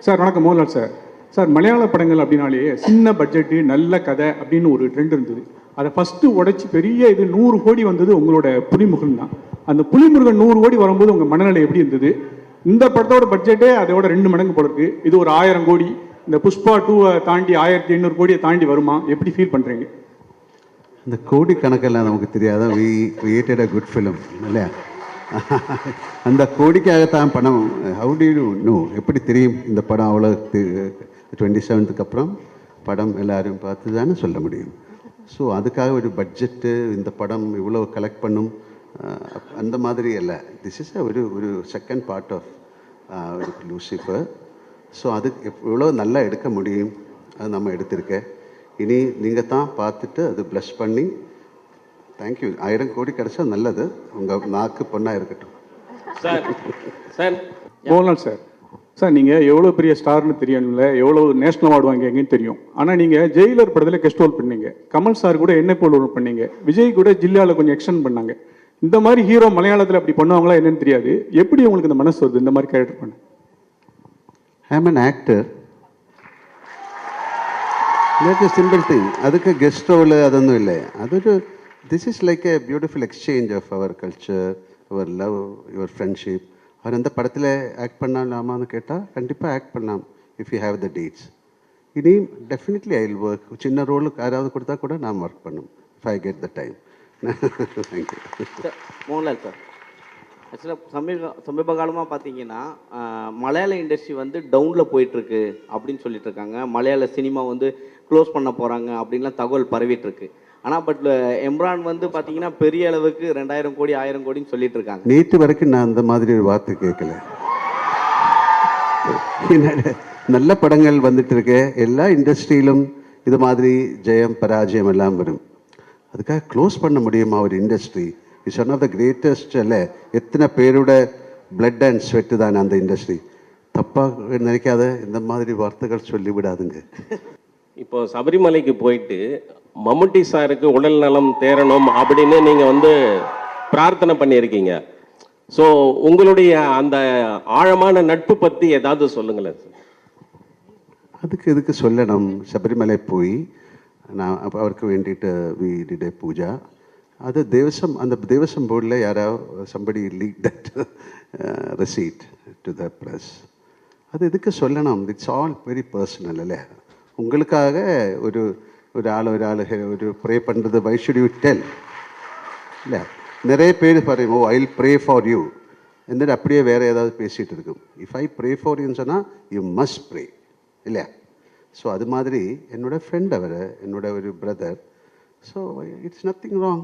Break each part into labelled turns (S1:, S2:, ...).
S1: Sir வணக்கம் Mohanlal sir. Sir மலையாள படங்கள் அப்படின்னாலே சின்ன பட்ஜெட்டு நல்ல கதை அப்படின்னு ஒரு ட்ரெண்ட் இருந்தது. அதை ஃபஸ்ட்டு உடைச்சி பெரிய இது 100 கோடி வந்தது உங்களோட புலிமுருகன் தான். அந்த புலிமுருகன் 100 கோடி வரும்போது உங்கள் மனநிலை எப்படி இருந்தது? இந்த படத்தோட பட்ஜெட்டே அதோட 2 மடங்கு போல இருக்கு. இது ஒரு 1000 கோடி, இந்த புஷ்பா 2 தாண்டி 1500 கோடியை தாண்டி வருமா? எப்படி ஃபீல் பண்ணுறீங்க?
S2: இந்த கோடி கணக்கெல்லாம் நமக்கு தெரியாத we created a good film இல்லையா? அந்த கோடிக்காகத்தான் படம். How do you know? எப்படி தெரியும் இந்த படம் அவ்வளோ 27க்கு அப்புறம் படம் எல்லாரும் பார்த்து தானே சொல்ல முடியும். ஸோ அதுக்காக ஒரு பட்ஜெட்டு இந்த படம் இவ்வளோ கலெக்ட் பண்ணும் அந்த மாதிரி இல்லை. திஸ் இஸ் ஒரு செகண்ட் பார்ட் ஆஃப் ஒரு லூசிஃபர். ஸோ அது எவ்வளோ நல்லா எடுக்க முடியும் அது நம்ம எடுத்திருக்கேன். இனி நீங்கள் தான் பார்த்துட்டு அது ப்ளஷ் பண்ணி தேங்க்யூ. 1000 கோடி கிடைச்சா நல்லது. உங்கள் நாக்கு பொண்ணாக இருக்கட்டும்.
S3: Sir sir
S1: Mohanlal sir, sir நீங்கள் எவ்வளோ பெரிய ஸ்டார்னு தெரியல, எவ்வளோ நேஷனல் அவார்டு வாங்கிங்கன்னு தெரியும். ஆனால் நீங்கள் ஜெயிலர் படத்தில் கெஸ்ட் ரோல் பண்ணீங்க. கமல் சார் கூட என்ன போல் ரோல் பண்ணீங்க. விஜய் கூட ஜில்லாவில் கொஞ்சம் எக்ஸ்டெண்ட் பண்ணாங்க. இந்த மாதிரி ஹீரோ மலையாளத்தில் அப்படி பண்ணுவாங்களா என்னன்னு தெரியாது. எப்படி உங்களுக்கு இந்த மனசு வருது இந்த மாதிரி கேரக்டர் பண்ண?
S2: I am an actor. That is simple thing. அதுக்கு கெஸ்ட் ரோல் அதொன்றும் இல்லை. அதொரு this is like a beautiful exchange of our culture, our love, your friendship. அவர் அந்த படத்தில் ஆக்ட் பண்ணலாமான்னு கேட்டால் கண்டிப்பாக ஆக்ட் பண்ணலாம் if you have the dates. இனி டெஃபினெட்லி ஐ வில் ஒர்க். சின்ன ரோலுக்கு யாராவது கொடுத்தா கூட நான் ஒர்க் பண்ணும் if I get the time. Thank you.
S3: Mohanlal sir, ஆக்சுவலாக சமீப காலமாக பார்த்தீங்கன்னா மலையாள இண்டஸ்ட்ரி வந்து டவுனில் போயிட்டுருக்கு அப்படின்னு சொல்லிட்டு இருக்காங்க. மலையாள சினிமா வந்து க்ளோஸ் பண்ண போகிறாங்க அப்படின்லாம் தகவல் பரவிட்டுருக்கு. ஆனால் பட் எம்ரான் வந்து பார்த்தீங்கன்னா பெரிய அளவுக்கு 2000 கோடி 1000 கோடின்னு சொல்லிட்டு இருக்காங்க.
S2: நேற்று வரைக்கும் நான் அந்த மாதிரி ஒரு வார்த்தை கேட்கல. நல்ல படங்கள் வந்துட்டு இருக்கு. எல்லா இண்டஸ்ட்ரியிலும் இது மாதிரி ஜெயம் பராஜயம் எல்லாம் வரும். அதுக்காக க்ளோஸ் பண்ண முடியுமா ஒரு industry? It's one of the greatest. இல்லை, எத்தனை பேரோட பிளட் அண்ட் ஸ்வெட்டு தானே அந்த இண்டஸ்ட்ரி. தப்பாக நினைக்காத இந்த மாதிரி வார்த்தைகள் சொல்லிவிடாதுங்க.
S3: இப்போ சபரிமலைக்கு போயிட்டு மம்முட்டி சாருக்கு உடல் நலம் தேரணும் அப்படின்னு நீங்கள் வந்து பிரார்த்தனை பண்ணியிருக்கீங்க. ஸோ உங்களுடைய அந்த ஆழமான நட்பு பற்றி ஏதாவது சொல்லுங்களேன் சார்.
S2: அதுக்கு எதுக்கு சொல்லணும்? சபரிமலை போய் நான் அவருக்கு வேண்டிட்டு வி டிட் எ பூஜா. அது தேவசம், அந்த தேவசம் போர்டில் யாராவது somebody leak that receipt to the press. அது எதுக்கு சொல்லணும்? It's all very personal. இல்லை, உங்களுக்காக ஒரு ஆள் ஒரு ப்ரே பண்ணுறது வை ஷுட் யூ டெல்? இல்லை, நிறைய பேர் பாருங்க, oh I will pray for you എന്നിട്ട് அப்படியே வேறு ஏதாவது பேசிகிட்டு இருக்கும். இஃப் ஐ ப்ரே ஃபார் யூன்னு சொன்னால் யூ மஸ்ட் ப்ரே இல்லையா? ஸோ அது மாதிரி என்னோட ஃப்ரெண்ட் அவர், என்னோட ஒரு brother. So it's nothing wrong.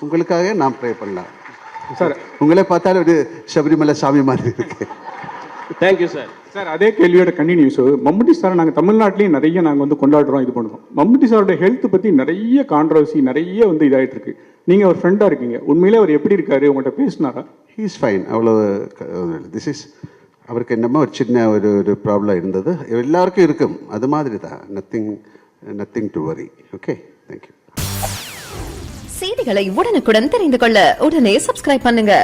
S2: உங்களுக்காக நான் ப்ரே பண்ணலாம் சார். உங்களே பார்த்தாலும் ஒரு சபரிமலை சாமி மாதிரி இருக்கு.
S3: Thank you sir.
S1: சார் அதே கேள்வியோட கண்டினியூஸ். மம்முட்டி சார் நாங்கள் தமிழ்நாட்டிலையும் நிறைய நாங்கள் வந்து கொண்டாடுறோம், இது பண்ணுறோம். மம்முட்டி சாரோட ஹெல்த் பற்றி நிறைய கான்ட்ரவர்சி, நிறைய வந்து இதாகிட்டு இருக்கு. நீங்கள் ஒரு ஃப்ரெண்டாக இருக்கீங்க, உண்மையிலே அவர் எப்படி இருக்காரு? உங்கள்கிட்ட பேசினாரா? He
S2: is fine. அவ்வளோ திஸ் இஸ் அவருக்கு என்னமோ ஒரு சின்ன ஒரு ப்ராப்ளம் இருந்தது. எல்லாருக்கும் இருக்கும், அது மாதிரி தான். Nothing to worry. Okay, thank you.
S4: செய்திகளை உடனுக்குடன் தெரிந்து கொள்ள உடனே சப்ஸ்கிரைப் பண்ணுங்க.